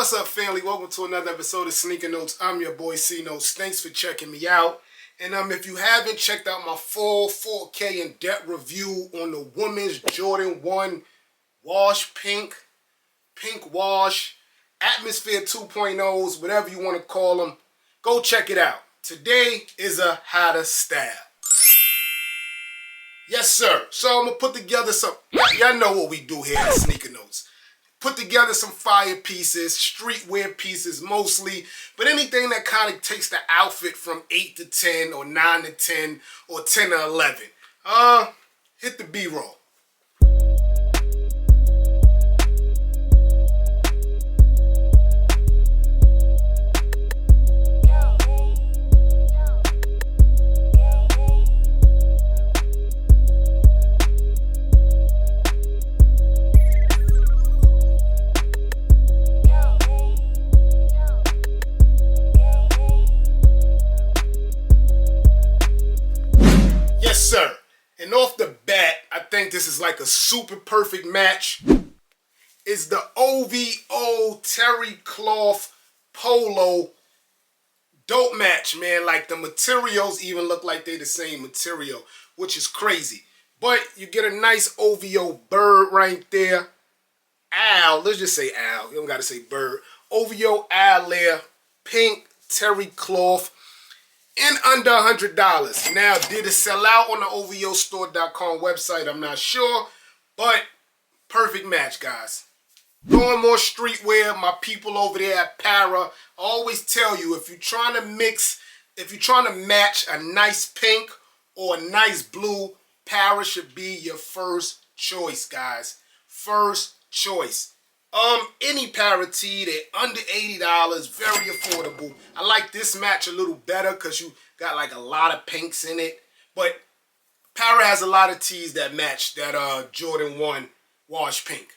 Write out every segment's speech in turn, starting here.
What's up, family? Welcome to another episode of Sneaker Notes. I'm your boy C Notes. Thanks for checking me out. And if you haven't checked out my full 4K in-depth review on the women's Jordan 1 Wash Pink Wash, Atmosphere 2.0s, whatever you want to call them, go check it out. Today is a hotter style. Yes, sir. So I'm going to put together some, y'all know what we do here at Sneaker Notes. Put together some fire pieces, streetwear pieces mostly, but anything that kind of takes the outfit from 8 to 10 or 9 to 10 or 10 to 11. Hit the B-roll. Sir, and off the bat, I think this is like a super perfect match. It's the OVO Terry Cloth Polo. Dope match, man. Like the materials even look like they're the same material, which is crazy. But you get a nice OVO bird right there. Owl, let's just say owl. You don't gotta say bird. OVO owl there, pink Terry Cloth. In under $100. Now, did it sell out on the OVOstore.com website? I'm not sure, but perfect match, guys. Going more streetwear, my people over there at Para, I always tell you, if you're trying to match a nice pink or a nice blue, Para should be your first choice, guys. First choice. Any Para tee, they're under $80, very affordable. I like this match a little better because you got like a lot of pinks in it. But Para has a lot of tees that match that Jordan 1 Wash Pink.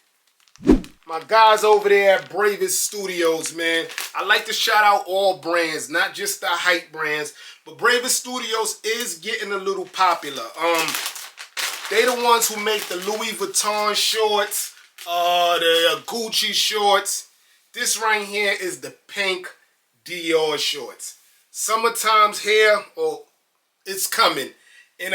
My guys over there at Bravest Studios, man. I like to shout out all brands, not just the hype brands. But Bravest Studios is getting a little popular. They the ones who make the Louis Vuitton shorts. The Gucci shorts. This right here is the pink Dior shorts. Summertime's here, it's coming. And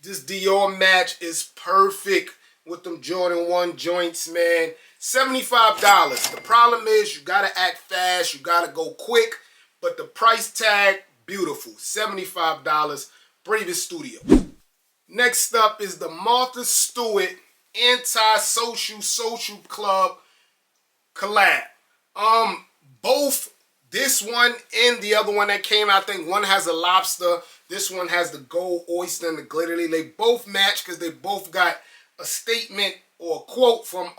this Dior match is perfect with them Jordan 1 joints, man. $75. The problem is you gotta act fast, you gotta go quick, but the price tag, beautiful. $75, Bravest Studios. Next up is the Martha Stewart Anti-Social Social Club collab. Both this one and the other one that came out, I think one has a lobster, this one has the gold oyster and the glittery. They both match because they both got a statement or a quote from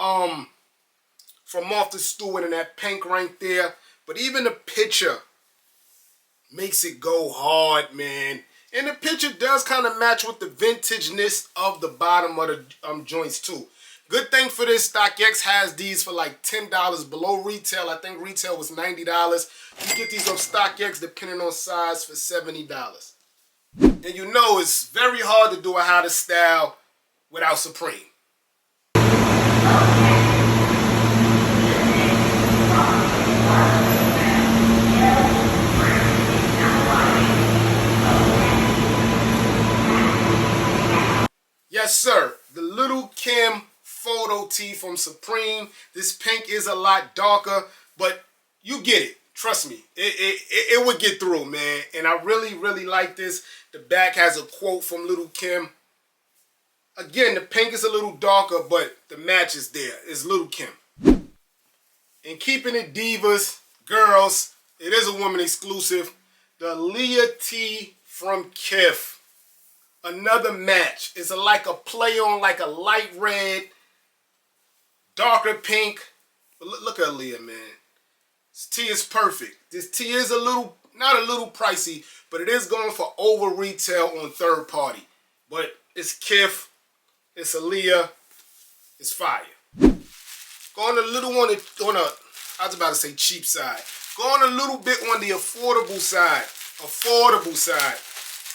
Martha Stewart and that pink right there. But even the picture makes it go hard, man. And the picture does kind of match with the vintageness of the bottom of the joints too. Good thing for this, StockX has these for like $10 below retail. I think retail was $90. You get these on StockX, depending on size, for $70. And you know it's very hard to do a hotter style without Supreme. Yes, sir. The Little Kim photo tee from Supreme. This pink is a lot darker, but you get it. Trust me. It would get through, man. And I really, really like this. The back has a quote from Little Kim. Again, the pink is a little darker, but the match is there. It's Little Kim. And keeping it divas, girls, it is a woman exclusive. The Leah T from Kith. Another match. It's like a play on like a light red, darker pink. But look at Leah, man. This tee is perfect. This tee is not a little pricey, but it is going for over retail on third party. But it's Kith, it's Aaliyah, it's fire. Going a little on I was about to say cheap side. Going a little bit on the affordable side.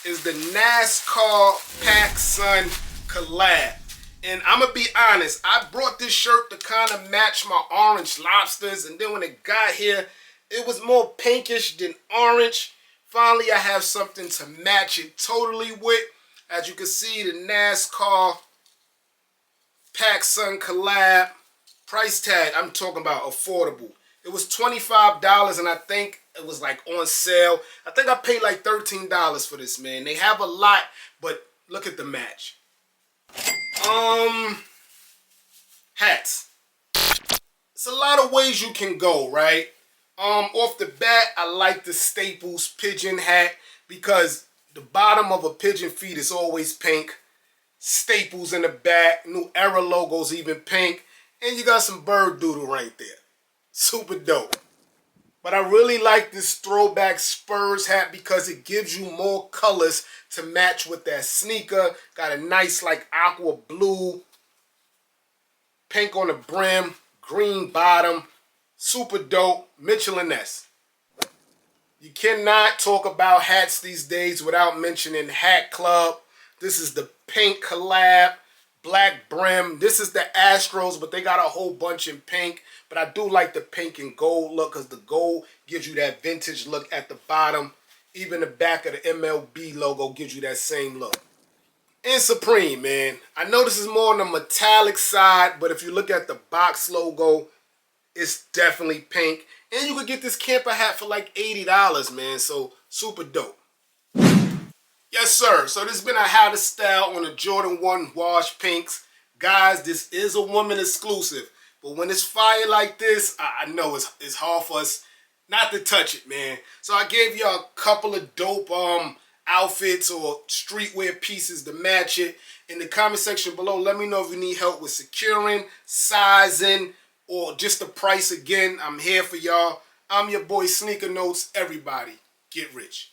Is the NASCAR PacSun collab. And I'm going to be honest, I brought this shirt to kind of match my orange lobsters. And then when it got here, it was more pinkish than orange. Finally, I have something to match it totally with. As you can see, the NASCAR PacSun collab. Price tag, I'm talking about affordable. It was $25 and I think it was like on sale. I think I paid like $13 for this, man. They have a lot, but look at the match. Hats. It's a lot of ways you can go, right? Off the bat, I like the Staples pigeon hat because the bottom of a pigeon feet is always pink. Staples in the back, New Era logo's even pink, and you got some bird doodle right there. Super dope. But I really like this throwback Spurs hat because it gives you more colors to match with that sneaker. Got a nice like aqua blue, pink on the brim, green bottom. Super dope. Mitchell & Ness. You cannot talk about hats these days without mentioning Hat Club. This is the pink collab, black brim. This is the Astros, but they got a whole bunch in pink. But I do like the pink and gold look because the gold gives you that vintage look at the bottom. Even the back of the MLB logo gives you that same look. And Supreme, man. I know this is more on the metallic side, but if you look at the box logo, it's definitely pink. And you could get this camper hat for like $80, man. So super dope. Yes, sir. So this has been a How to Style on the Jordan 1 Wash Pinks. Guys, this is a woman exclusive. But when it's fire like this, I know it's hard for us not to touch it, man. So I gave you a couple of dope outfits or streetwear pieces to match it. In the comment section below, let me know if you need help with securing, sizing, or just the price again. I'm here for y'all. I'm your boy Sneaker Notes. Everybody, get rich.